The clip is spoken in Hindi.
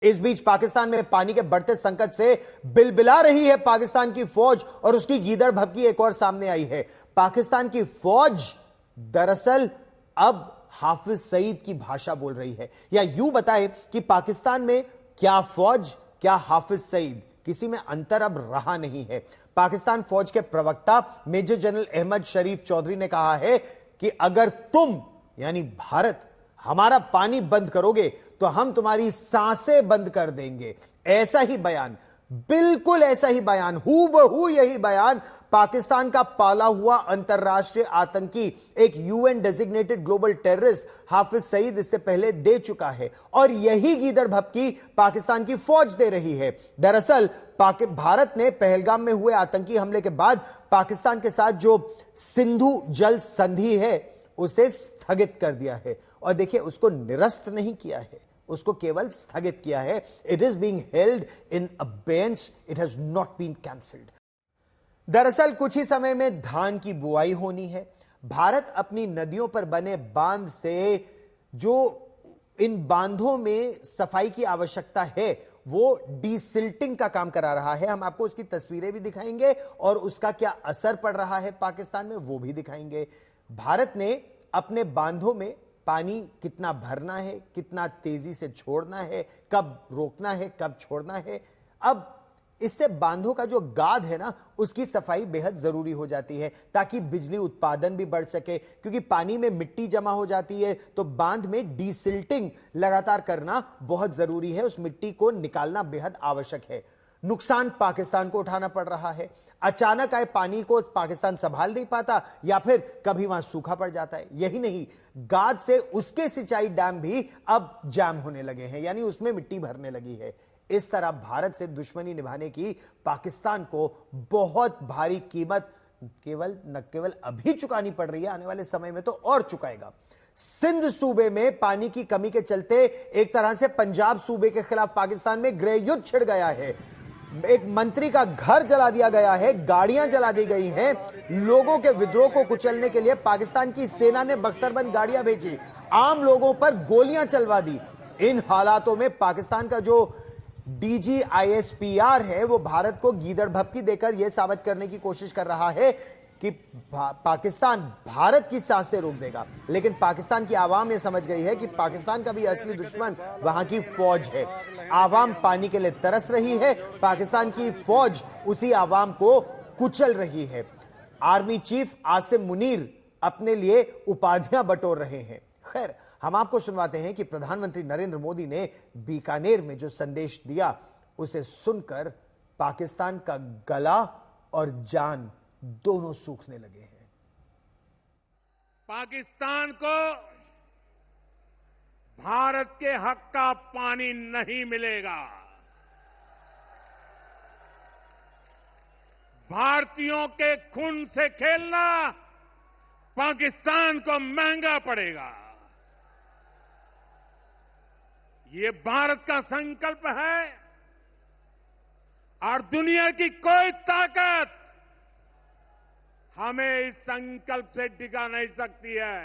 इस बीच पाकिस्तान में पानी के बढ़ते संकट से बिलबिला रही है पाकिस्तान की फौज और उसकी गीदड़ भभकी एक और सामने आई है। पाकिस्तान की फौज दरअसल अब हाफिज सईद की भाषा बोल रही है, या यूं बताए कि पाकिस्तान में क्या फौज क्या हाफिज सईद, किसी में अंतर अब रहा नहीं है। पाकिस्तान फौज के प्रवक्ता मेजर जनरल अहमद शरीफ चौधरी ने कहा है कि अगर तुम यानी भारत हमारा पानी बंद करोगे तो हम तुम्हारी सांसें बंद कर देंगे। ऐसा ही बयान, बिल्कुल ऐसा ही बयान, हूबहू यही बयान पाकिस्तान का पाला हुआ अंतरराष्ट्रीय आतंकी, एक UN designated global terrorist Hafiz Saeed इससे पहले दे चुका है, और यही गीदड़ भभकी पाकिस्तान की फौज दे रही है। दरअसल भारत ने पहलगाम में हुए आतंकी हमले के बाद पाकिस्तान के साथ जो सिंधु जल संधि है उसे स्थगित कर दिया है, और देखिए उसको निरस्त नहीं किया है, उसको केवल स्थगित किया है। It is being held in abeyance, it has not been cancelled. दरअसल कुछ ही समय में धान की बुआई होनी है। भारत अपनी नदियों पर बने बांध से जो इन बांधों में सफाई की आवश्यकता है वो डीसिल्टिंग का काम करा रहा है। हम आपको उसकी तस्वीरें भी दिखाएंगे और उसका क्या असर पड़ रहा है पाकिस्तान में वो भी दिखाएंगे। भारत ने अपने बांधों में पानी कितना भरना है, कितना तेजी से छोड़ना है, कब रोकना है, कब छोड़ना है, अब इससे बांधों का जो गाद है ना उसकी सफाई बेहद जरूरी हो जाती है ताकि बिजली उत्पादन भी बढ़ सके, क्योंकि पानी में मिट्टी जमा हो जाती है तो बांध में डीसिल्टिंग लगातार करना बहुत जरूरी है, उस मिट्टी को निकालना बेहद आवश्यक है। नुकसान पाकिस्तान को उठाना पड़ रहा है। अचानक आए पानी को पाकिस्तान संभाल नहीं पाता या फिर कभी वहां सूखा पड़ जाता है। यही नहीं, गाद से उसके सिंचाई डैम भी अब जाम होने लगे हैं, यानी उसमें मिट्टी भरने लगी है। इस तरह भारत से दुश्मनी निभाने की पाकिस्तान को बहुत भारी कीमत न केवल अभी चुकानी पड़ रही है, आने वाले समय में तो और चुकाएगा। सिंध सूबे में पानी की कमी के चलते एक तरह से पंजाब सूबे के खिलाफ पाकिस्तान में गृह युद्ध छिड़ गया है। एक मंत्री का घर जला दिया गया है, गाड़ियां जला दी गई हैं। लोगों के विद्रोह को कुचलने के लिए पाकिस्तान की सेना ने बख्तरबंद गाड़ियां भेजी, आम लोगों पर गोलियां चलवा दी। इन हालातों में पाकिस्तान का जो DGISPR है वो भारत को गीदड़ भभकी देकर यह साबित करने की कोशिश कर रहा है कि पाकिस्तान भारत की सांसें रोक देगा। लेकिन पाकिस्तान की आवाम यह समझ गई है कि पाकिस्तान का भी असली दुश्मन वहां की फौज है। आवाम पानी के लिए तरस रही है, पाकिस्तान की फौज उसी आवाम को कुचल रही है। आर्मी चीफ आसिम मुनीर अपने लिए उपाधियां बटोर रहे हैं। खैर, हम आपको सुनवाते हैं कि प्रधानमंत्री नरेंद्र मोदी ने बीकानेर में जो संदेश दिया उसे सुनकर पाकिस्तान का गला और जान दोनों सूखने लगे हैं। पाकिस्तान को भारत के हक का पानी नहीं मिलेगा। भारतीयों के खून से खेलना पाकिस्तान को महंगा पड़ेगा। ये भारत का संकल्प है और दुनिया की कोई ताकत हमें इस संकल्प से डिगा नहीं सकती है।